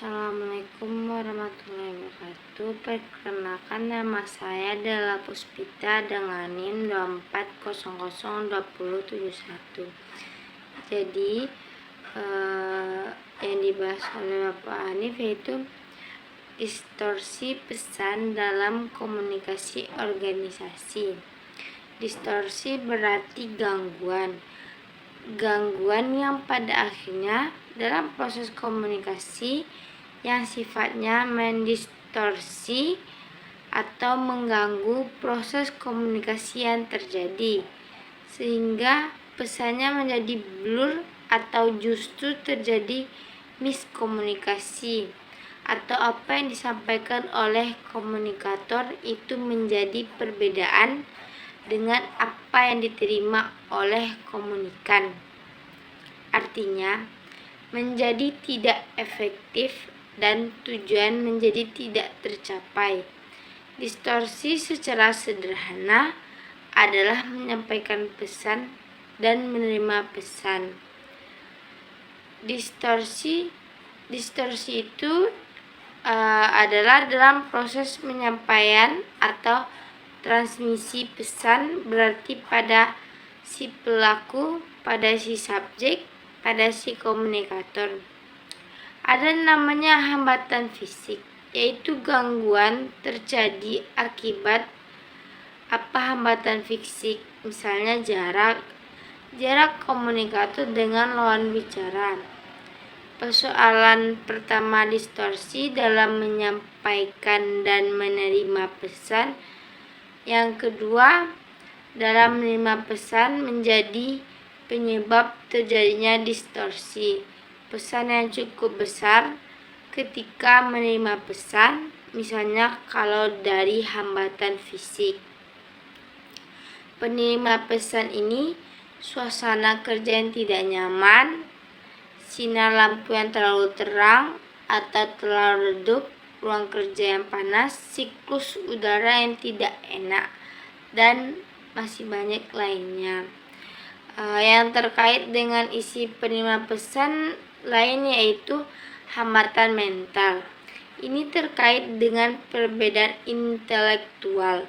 Assalamualaikum warahmatullahi wabarakatuh. Perkenalkan, nama saya adalah Puspita dengan NIM 24002071. Jadi yang dibahas oleh Bapak Hanif yaitu distorsi pesan dalam komunikasi organisasi. Distorsi berarti gangguan yang pada akhirnya dalam proses komunikasi yang sifatnya mendistorsi atau mengganggu proses komunikasi yang terjadi, sehingga pesannya menjadi blur atau justru terjadi miskomunikasi, atau apa yang disampaikan oleh komunikator itu menjadi perbedaan dengan apa yang diterima oleh komunikan. Artinya, menjadi tidak efektif dan tujuan menjadi tidak tercapai. Distorsi secara sederhana adalah menyampaikan pesan dan menerima pesan. Distorsi itu adalah dalam proses penyampaian atau transmisi pesan, berarti pada si pelaku, pada si subjek, pada si komunikator. Ada namanya hambatan fisik, yaitu gangguan terjadi akibat hambatan fisik, misalnya jarak komunikator dengan lawan bicara. Persoalan pertama distorsi dalam menyampaikan dan menerima pesan. Yang kedua, dalam menerima pesan menjadi penyebab terjadinya distorsi. Pesan yang cukup besar ketika menerima pesan, misalnya kalau dari hambatan fisik. Penerima pesan ini suasana kerja yang tidak nyaman, sinar lampu yang terlalu terang atau terlalu redup, ruang kerja yang panas, siklus udara yang tidak enak, dan masih banyak lainnya. Yang terkait dengan isi penerima pesan lain yaitu hambatan mental. Ini terkait dengan perbedaan intelektual,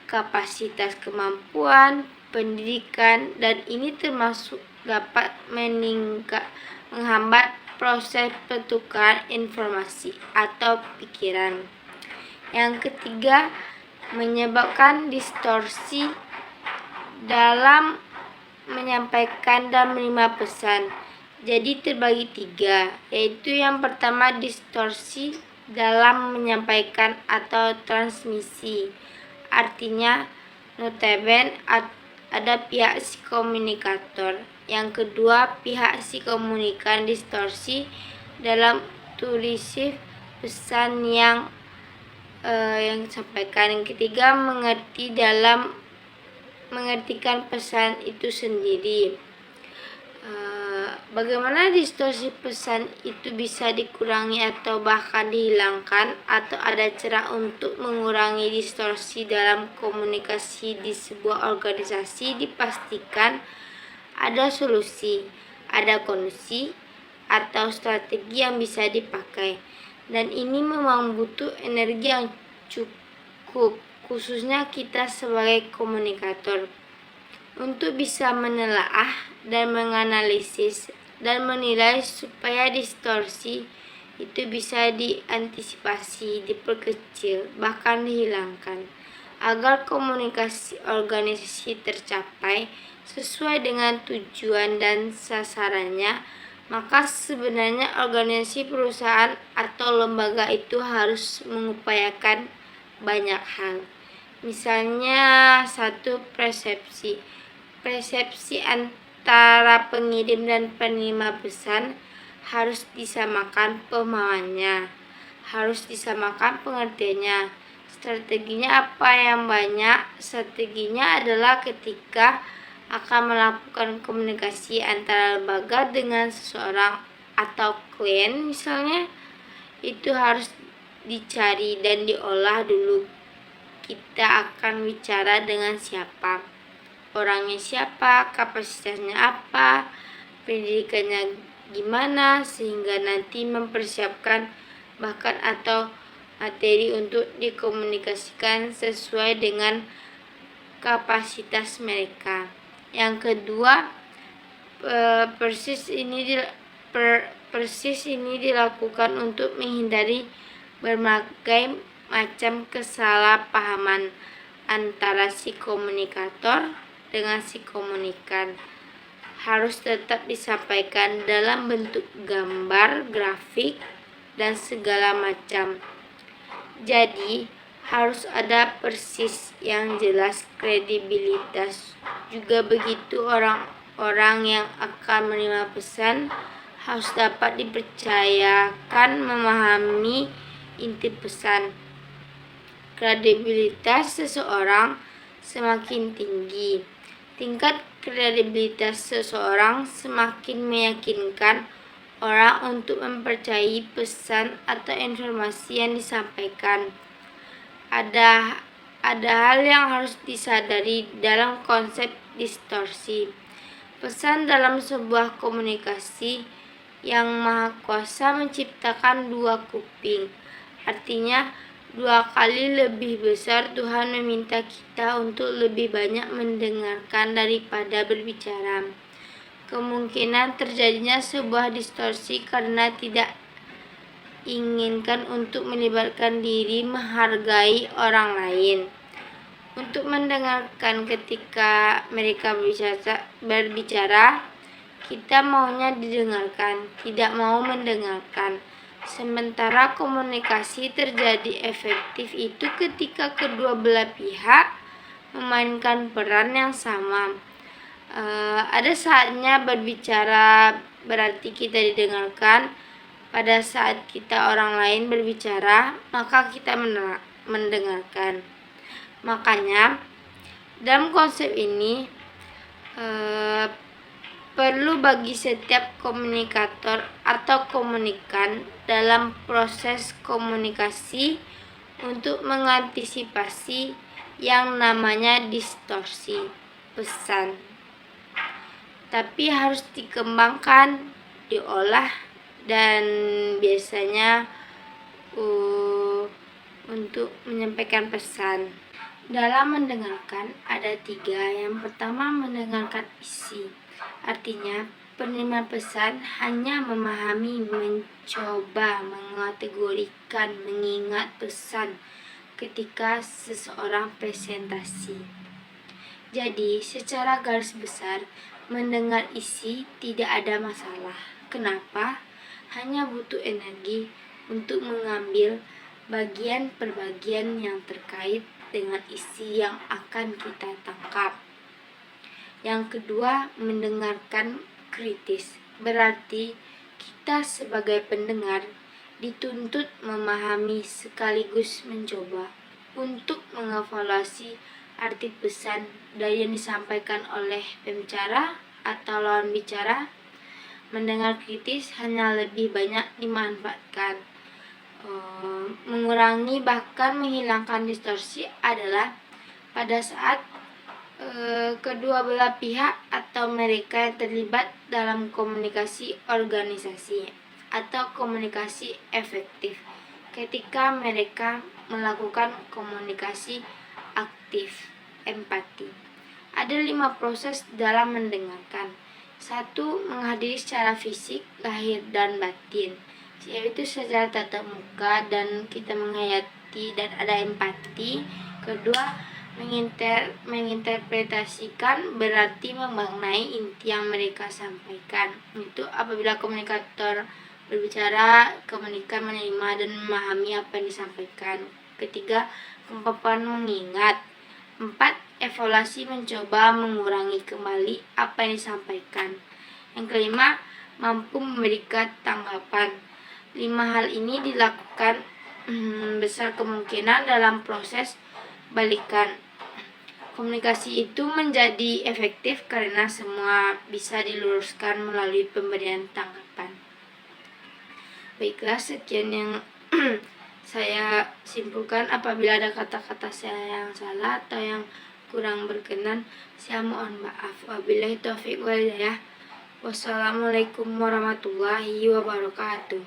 kapasitas kemampuan, pendidikan, dan ini termasuk dapat menghambat proses pertukaran informasi atau pikiran. Yang ketiga, menyebabkan distorsi dalam menyampaikan dan menerima pesan. Jadi terbagi tiga, yaitu yang pertama distorsi dalam menyampaikan atau transmisi. Artinya notabene ada pihak si komunikator. Yang kedua, pihak si komunikan distorsi dalam tulisif pesan yang disampaikan. Yang ketiga, mengertikan pesan itu sendiri. Bagaimana distorsi pesan itu bisa dikurangi atau bahkan dihilangkan, atau ada cara untuk mengurangi distorsi dalam komunikasi di sebuah organisasi? Dipastikan ada solusi, ada kondisi atau strategi yang bisa dipakai, dan ini memang butuh energi yang cukup, khususnya kita sebagai komunikator, untuk bisa menelaah dan menganalisis dan menilai supaya distorsi itu bisa diantisipasi, diperkecil, bahkan dihilangkan, agar komunikasi organisasi tercapai sesuai dengan tujuan dan sasarannya. Maka sebenarnya organisasi, perusahaan, atau lembaga itu harus mengupayakan banyak hal. Misalnya, satu, persepsi antara pengirim dan penerima pesan harus disamakan pemahamannya, harus disamakan pengertiannya. Strateginya apa yang banyak? Strateginya adalah ketika akan melakukan komunikasi antara lembaga dengan seseorang atau klien misalnya, itu harus dicari dan diolah dulu. Kita akan bicara dengan siapa, orangnya siapa, kapasitasnya apa, pendidikannya gimana, sehingga nanti mempersiapkan bakat atau materi untuk dikomunikasikan sesuai dengan kapasitas mereka. Yang kedua, persis ini dilakukan untuk menghindari berbagai macam kesalahpahaman antara si komunikator dengan si komunikan. Harus tetap disampaikan dalam bentuk gambar, grafik, dan segala macam. Jadi harus ada persis yang jelas, kredibilitas. Juga begitu, orang-orang yang akan menerima pesan harus dapat dipercayakan memahami inti pesan. Kredibilitas seseorang semakin tinggi, tingkat kredibilitas seseorang semakin meyakinkan orang untuk mempercayai pesan atau informasi yang disampaikan. Ada hal yang harus disadari dalam konsep distorsi. Pesan dalam sebuah komunikasi yang maha kuasa menciptakan dua kuping. Artinya 2 kali lebih besar Tuhan meminta kita untuk lebih banyak mendengarkan daripada berbicara. Kemungkinan terjadinya sebuah distorsi karena tidak inginkan untuk melibatkan diri menghargai orang lain. Untuk mendengarkan ketika mereka berbicara, kita maunya didengarkan, tidak mau mendengarkan. Sementara komunikasi terjadi efektif itu ketika kedua belah pihak memainkan peran yang sama. Ada saatnya berbicara berarti kita didengarkan. Pada saat kita orang lain berbicara, maka kita mendengarkan. Makanya dalam konsep ini perlu bagi setiap komunikator atau komunikan dalam proses komunikasi untuk mengantisipasi yang namanya distorsi pesan. Tapi harus dikembangkan, diolah, dan biasanya untuk menyampaikan pesan. Dalam mendengarkan ada 3. Yang pertama, mendengarkan isi. Artinya, penerima pesan hanya memahami, mencoba, mengategorikan, mengingat pesan ketika seseorang presentasi. Jadi, secara garis besar, mendengar isi tidak ada masalah. Kenapa? Hanya butuh energi untuk mengambil bagian per bagian yang terkait dengan isi yang akan kita tangkap. Yang kedua, mendengarkan kritis. Berarti kita sebagai pendengar dituntut memahami sekaligus mencoba untuk mengevaluasi arti pesan dari yang disampaikan oleh pembicara atau lawan bicara. Mendengar kritis hanya lebih banyak dimanfaatkan. Mengurangi bahkan menghilangkan distorsi adalah pada saat kedua belah pihak atau mereka yang terlibat dalam komunikasi organisasi atau komunikasi efektif ketika mereka melakukan komunikasi aktif, empati. Ada 5 proses dalam mendengarkan. 1. Menghadiri secara fisik, lahir dan batin, yaitu secara tatap muka dan kita menghayati dan ada empati. Kedua, menginterpretasikan berarti memaknai inti yang mereka sampaikan. Itu apabila komunikator berbicara, komunikan menerima dan memahami apa yang disampaikan. Ketiga, kemampuan mengingat. 4. Evaluasi, mencoba mengurangi kembali apa yang disampaikan. Yang kelima, mampu memberikan tanggapan. 5 hal ini dilakukan besar kemungkinan dalam proses balikan. Komunikasi itu menjadi efektif karena semua bisa diluruskan melalui pemberian tanggapan. Baiklah, sekian yang saya simpulkan. Apabila ada kata-kata saya yang salah atau yang kurang berkenan, saya mohon maaf. Wabillahi taufiq wal hidayah. Wassalamualaikum warahmatullahi wabarakatuh.